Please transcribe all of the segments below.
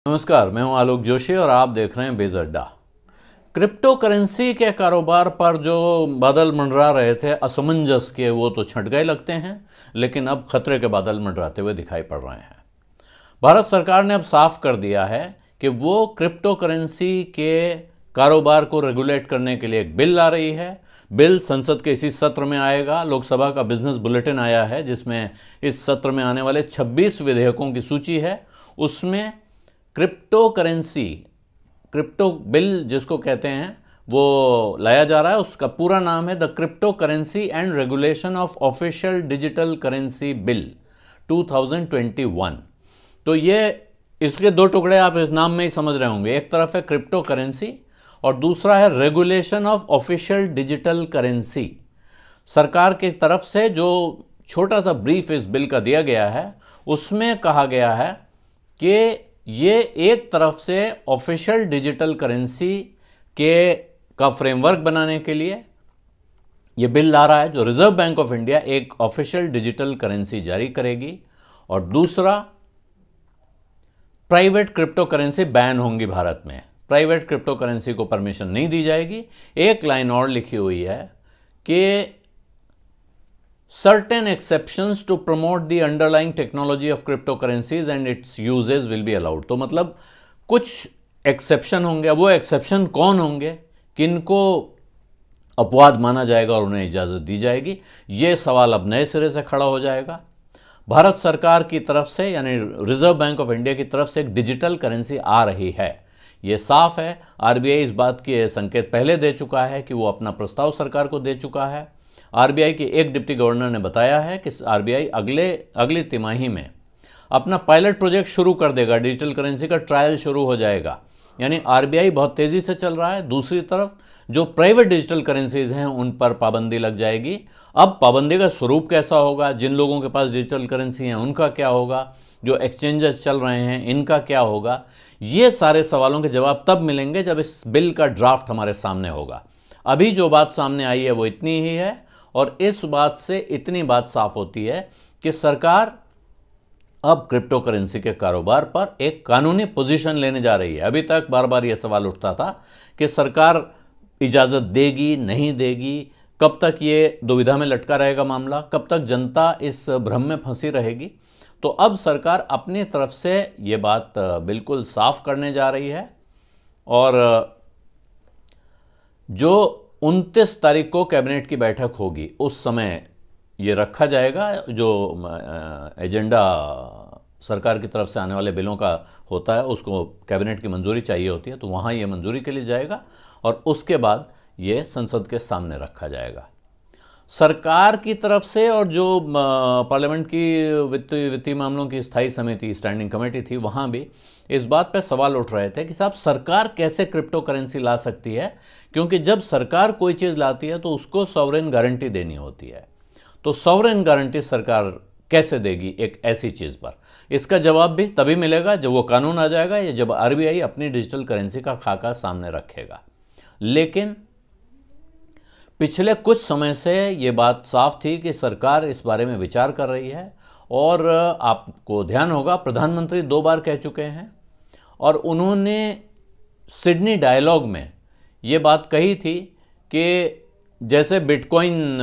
नमस्कार, मैं हूं आलोक जोशी और आप देख रहे हैं बेज अड्डा। क्रिप्टो करेंसी के कारोबार पर जो बादल मंडरा रहे थे असमंजस के, वो तो छंट गए लगते हैं, लेकिन अब खतरे के बादल मंडराते हुए दिखाई पड़ रहे हैं। भारत सरकार ने अब साफ कर दिया है कि वो क्रिप्टो करेंसी के कारोबार को रेगुलेट करने के लिए एक बिल ला रही है। बिल संसद के इसी सत्र में आएगा। लोकसभा का बिजनेस बुलेटिन आया है जिसमें इस सत्र में आने वाले 26 विधेयकों की सूची है। उसमें क्रिप्टो करेंसी, क्रिप्टो बिल जिसको कहते हैं, वो लाया जा रहा है। उसका पूरा नाम है the crypto currency and regulation of official digital currency bill 2021। तो ये इसके दो टुकड़े आप इस नाम में ही समझ रहे होंगे। एक तरफ है क्रिप्टो करेंसी और दूसरा है regulation of official digital currency. सरकार की तरफ से जो छोटा सा ब्रीफ इस बिल का दिया गया है, उसमें कहा गया है कि ये एक तरफ से ऑफिशियल डिजिटल करेंसी का फ्रेमवर्क बनाने के लिए ये बिल ला रहा है, जो रिजर्व बैंक ऑफ इंडिया एक ऑफिशियल डिजिटल करेंसी जारी करेगी, और दूसरा प्राइवेट क्रिप्टो करेंसी बैन होंगी भारत में। प्राइवेट क्रिप्टो करेंसी को परमिशन नहीं दी जाएगी। एक लाइन और लिखी हुई है कि certain exceptions to promote the underlying technology of cryptocurrencies and its uses will be allowed। तो मतलब कुछ एक्सेप्शन होंगे। वो एक्सेप्शन कौन होंगे, किनको अपवाद माना जाएगा और उन्हें इजाज़त दी जाएगी, ये सवाल अब नए सिरे से खड़ा हो जाएगा। भारत सरकार की तरफ से, यानी रिजर्व बैंक ऑफ इंडिया की तरफ से एक डिजिटल करेंसी आ रही है। ये साफ है। आरबीआई इस बात के संकेत पहले दे चुका है कि वो अपना प्रस्ताव सरकार को दे चुका है। आरबीआई के एक डिप्टी गवर्नर ने बताया है कि आरबीआई अगली तिमाही में अपना पायलट प्रोजेक्ट शुरू कर देगा। डिजिटल करेंसी का ट्रायल शुरू हो जाएगा। यानी आरबीआई बहुत तेज़ी से चल रहा है। दूसरी तरफ जो प्राइवेट डिजिटल करेंसीज हैं उन पर पाबंदी लग जाएगी। अब पाबंदी का स्वरूप कैसा होगा, जिन लोगों के पास डिजिटल करेंसी हैं उनका क्या होगा, जो एक्सचेंजेस चल रहे हैं इनका क्या होगा, ये सारे सवालों के जवाब तब मिलेंगे जब इस बिल का ड्राफ्ट हमारे सामने होगा। अभी जो बात सामने आई है वो इतनी ही है, और इस बात से इतनी बात साफ होती है कि सरकार अब क्रिप्टो करेंसी के कारोबार पर एक कानूनी पोजीशन लेने जा रही है। अभी तक बार बार यह सवाल उठता था कि सरकार इजाज़त देगी नहीं देगी, कब तक ये दुविधा में लटका रहेगा मामला, कब तक जनता इस भ्रम में फंसी रहेगी। तो अब सरकार अपनी तरफ से ये बात बिल्कुल साफ करने जा रही है, और जो 29 तारीख को कैबिनेट की बैठक होगी उस समय ये रखा जाएगा। जो एजेंडा सरकार की तरफ से आने वाले बिलों का होता है उसको कैबिनेट की मंजूरी चाहिए होती है, तो वहाँ ये मंजूरी के लिए जाएगा और उसके बाद ये संसद के सामने रखा जाएगा। सरकार की तरफ से और जो पार्लियामेंट की वित्तीय मामलों की स्थायी समिति, स्टैंडिंग कमेटी थी, वहाँ भी इस बात पे सवाल उठ रहे थे कि साहब सरकार कैसे क्रिप्टो करेंसी ला सकती है, क्योंकि जब सरकार कोई चीज़ लाती है तो उसको सॉवरेन गारंटी देनी होती है। तो सॉवरेन गारंटी सरकार कैसे देगी एक ऐसी चीज़ पर? इसका जवाब भी तभी मिलेगा जब वो कानून आ जाएगा या जब आरबीआई अपनी डिजिटल करेंसी का खाका सामने रखेगा। लेकिन पिछले कुछ समय से ये बात साफ थी कि सरकार इस बारे में विचार कर रही है, और आपको ध्यान होगा प्रधानमंत्री 2 बार कह चुके हैं, और उन्होंने सिडनी डायलॉग में ये बात कही थी कि जैसे बिटकॉइन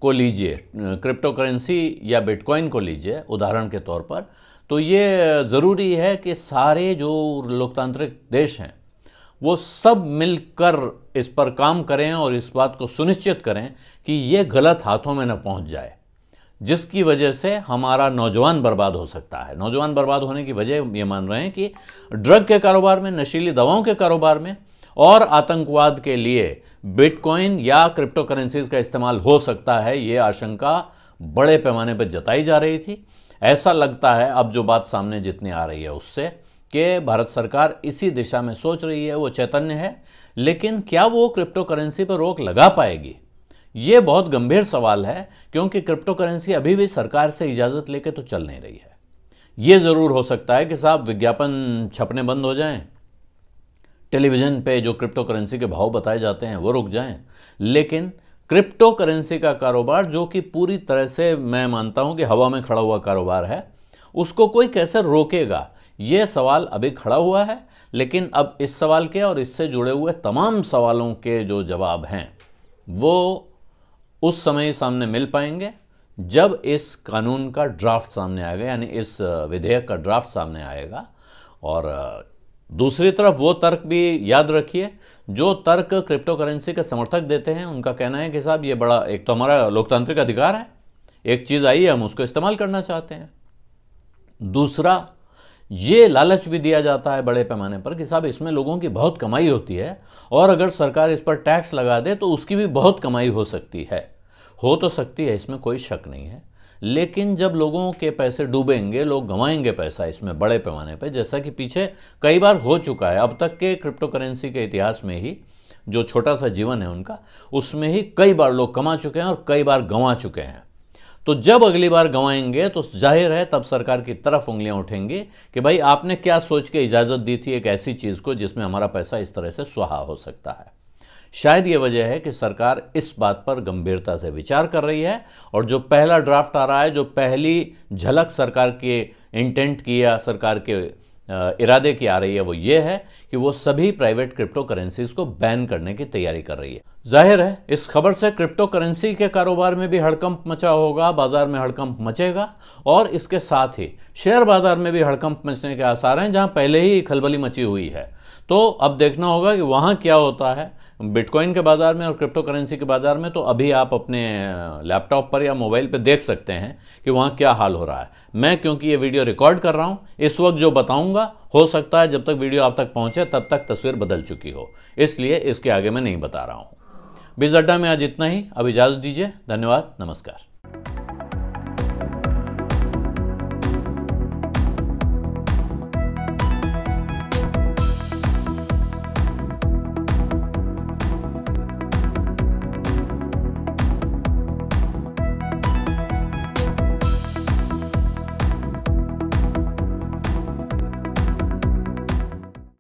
को लीजिए, क्रिप्टो करेंसी या बिटकॉइन को लीजिए उदाहरण के तौर पर, तो ये ज़रूरी है कि सारे जो लोकतांत्रिक देश हैं वो सब मिलकर इस पर काम करें और इस बात को सुनिश्चित करें कि ये गलत हाथों में न पहुंच जाए, जिसकी वजह से हमारा नौजवान बर्बाद हो सकता है। नौजवान बर्बाद होने की वजह ये मान रहे हैं कि ड्रग के कारोबार में, नशीली दवाओं के कारोबार में और आतंकवाद के लिए बिटकॉइन या क्रिप्टो करेंसीज का इस्तेमाल हो सकता है। ये आशंका बड़े पैमाने पर जताई जा रही थी। ऐसा लगता है अब जो बात सामने जितनी आ रही है उससे कि भारत सरकार इसी दिशा में सोच रही है, वो चैतन्य है, लेकिन क्या वो क्रिप्टो करेंसी पर रोक लगा पाएगी? ये बहुत गंभीर सवाल है, क्योंकि क्रिप्टो करेंसी अभी भी सरकार से इजाज़त लेके तो चल नहीं रही है। ये ज़रूर हो सकता है कि साहब विज्ञापन छपने बंद हो जाएं, टेलीविज़न पे जो क्रिप्टो करेंसी के भाव बताए जाते हैं वो रुक जाएं, लेकिन क्रिप्टो करेंसी का कारोबार, जो कि पूरी तरह से मैं मानता हूं कि हवा में खड़ा हुआ कारोबार है, उसको कोई कैसे रोकेगा, ये सवाल अभी खड़ा हुआ है, लेकिन अब इस सवाल के और इससे जुड़े हुए तमाम सवालों के जो जवाब हैं वो उस समय सामने मिल पाएंगे जब इस कानून का ड्राफ्ट सामने आएगा, यानी इस विधेयक का ड्राफ्ट सामने आएगा। और दूसरी तरफ वो तर्क भी याद रखिए, जो तर्क क्रिप्टो करेंसी के समर्थक देते हैं, उनका कहना है कि साहब ये बड़ा, एक तो हमारा लोकतांत्रिक अधिकार है, एक चीज़ आई है हम उसको इस्तेमाल करना चाहते हैं। दूसरा, ये लालच भी दिया जाता है बड़े पैमाने पर कि साहब इसमें लोगों की बहुत कमाई होती है और अगर सरकार इस पर टैक्स लगा दे तो उसकी भी बहुत कमाई हो सकती है। हो तो सकती है, इसमें कोई शक नहीं है, लेकिन जब लोगों के पैसे डूबेंगे, लोग गंवाएंगे पैसा इसमें बड़े पैमाने पर, जैसा कि पीछे कई बार हो चुका है। अब तक के क्रिप्टो करेंसी के इतिहास में ही जो छोटा सा जीवन है उनका, उसमें ही कई बार लोग कमा चुके हैं और कई बार गंवा चुके हैं। तो जब अगली बार गंवाएंगे तो जाहिर है तब सरकार की तरफ उंगलियां उठेंगी कि भाई आपने क्या सोच के इजाज़त दी थी एक ऐसी चीज़ को जिसमें हमारा पैसा इस तरह से सुहा हो सकता है। शायद ये वजह है कि सरकार इस बात पर गंभीरता से विचार कर रही है और जो पहला ड्राफ्ट आ रहा है, जो पहली झलक सरकार के इंटेंट की या सरकार के इरादे की आ रही है, वो ये है कि वो सभी प्राइवेट क्रिप्टो करेंसीज को बैन करने की तैयारी कर रही है। जाहिर है इस खबर से क्रिप्टो करेंसी के कारोबार में भी हड़कंप मचा होगा, बाजार में हड़कंप मचेगा और इसके साथ ही शेयर बाजार में भी हड़कंप मचने के आसार हैं, जहां पहले ही खलबली मची हुई है। तो अब देखना होगा कि वहां क्या होता है बिटकॉइन के बाजार में और क्रिप्टो करेंसी के बाजार में। तो अभी आप अपने लैपटॉप पर या मोबाइल पर देख सकते हैं कि वहां क्या हाल हो रहा है। मैं क्योंकि ये वीडियो रिकॉर्ड कर रहा हूं, इस वक्त जो बताऊंगा हो सकता है जब तक वीडियो आप तक पहुंचे तब तक तस्वीर बदल चुकी हो, इसलिए इसके आगे मैं नहीं बता रहा हूं। बीज अड्डा में आज इतना ही, अब इजाजत दीजिए। धन्यवाद, नमस्कार।